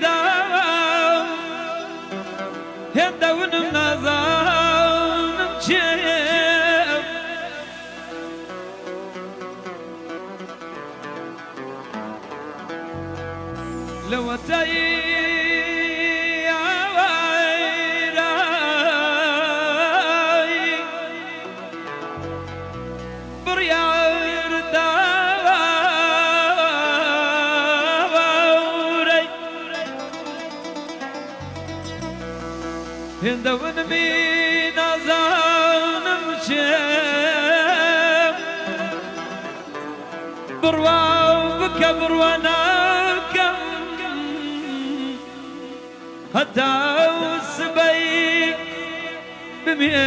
داو هندا ونم نازانم چێم لەوەتایی هندا ونمی نازانم چێم بڕواو بکە بڕواناکەم هەتا سبەی بمێنم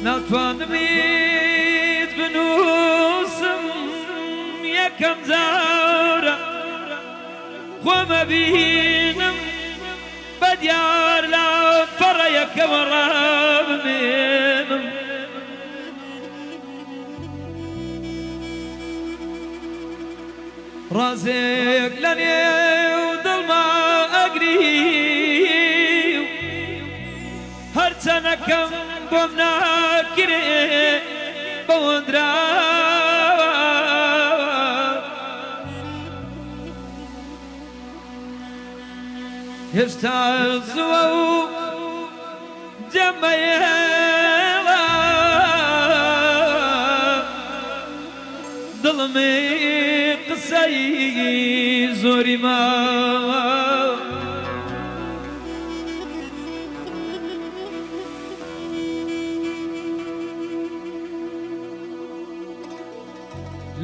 ناتوانمیت بنووسم یەکەم جارە خۆمە بینم بەدیار لە پەڕەیەکەوە ڕابمێنم ڕازێک لە نێو دڵما ئەگری و هەرچەنەکەم بۆم ناکرێ بەوەندراوە هێشتا زووە و جەمەیەڵە دڵمی قسەی زۆری ماوە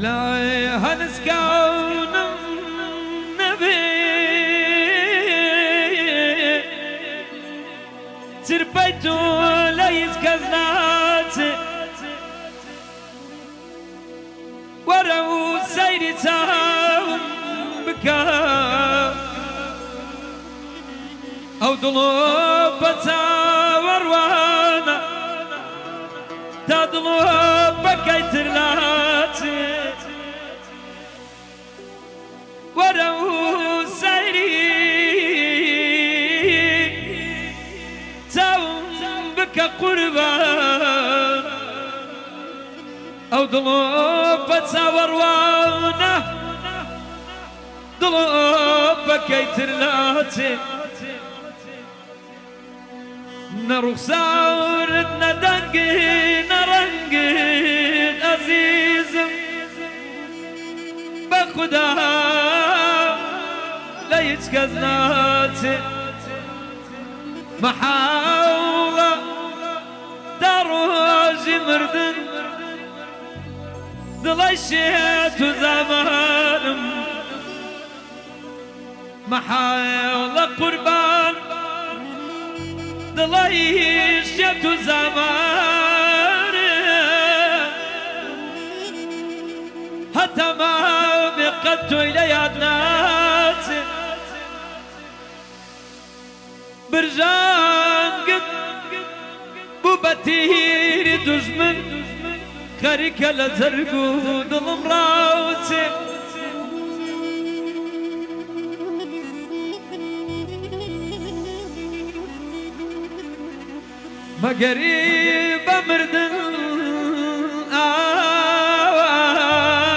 لای هەنسکاونم نەبێ چرپەی تۆ لە هیچ کەس ناچێ وەرە و سەیری چاوم بکە ئەو دڵۆ بە چاوەڕوانە تا دڵۆ بەکەی تر ناچێ وەرە و سەیری چاوم بکە قوربان ئەو دڵۆ بە چاوەڕوانە دڵۆ بەکەی تر ناچێ نەڕوخساورت نەدەنگت نەڕەنگت ئەزیزم بە خودا لە هیچ کەس ناچێ مەحاوڵە تا ڕۆژی مردن دڵی شێت و زامانم مەحاوڵە قوربان دڵی شێت و زامانم هەتا ماوێ قەت تۆی لە یاد ناچێ برژانگت بوو بە تیری دوژمن خەریکە لە جەرگ و دڵم ڕاوچێ مەگەری بە مردن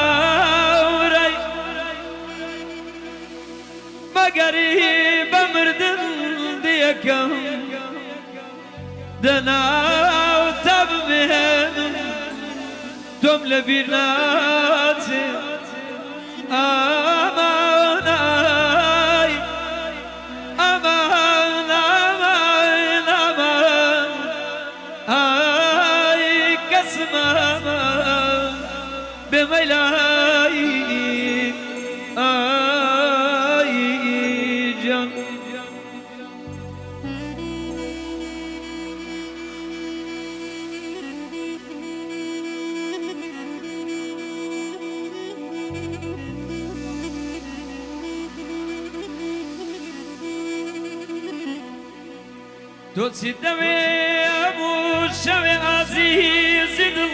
ئاوەڕەی مەگەری بە مردن دیەکەم دەناو تا بمێنم تۆم لەبیر ناچێ ئامانای ئامان ئامان ئامان ئای کەسم ئامان بێمەیلایی ئای جان تۆ چیت دەوێ شوي عزيز دل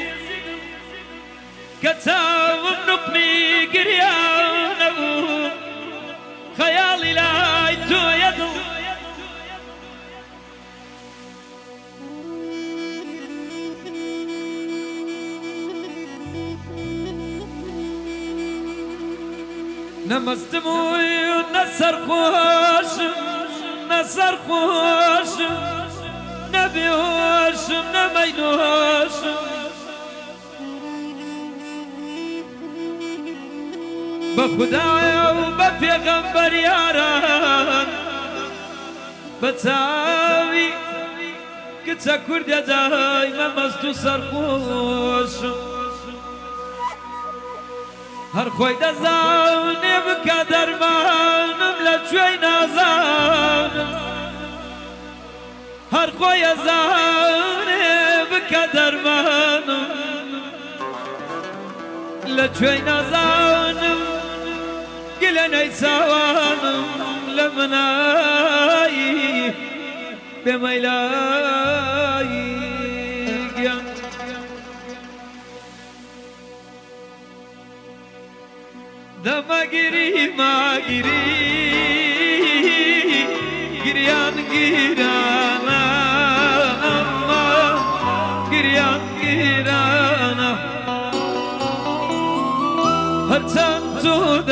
كتاب النقمي قريانه خيالي لا يتو يدل نمستموي ونسر خوش نسر خوش نبيوش نمينوش بخدايا وببيغمبر ياران بتساوي كتسا كرديا دايما مستو سرخوش هر خوي دزاني بكا درمانم لجوي نازانم هر خوي زاني بكا درمانم لجوي نازانم قلنا سوانم لمناي بميلاي دما گیری ما گیری گریان گیرانا اما گریان گیرانا هر چند تو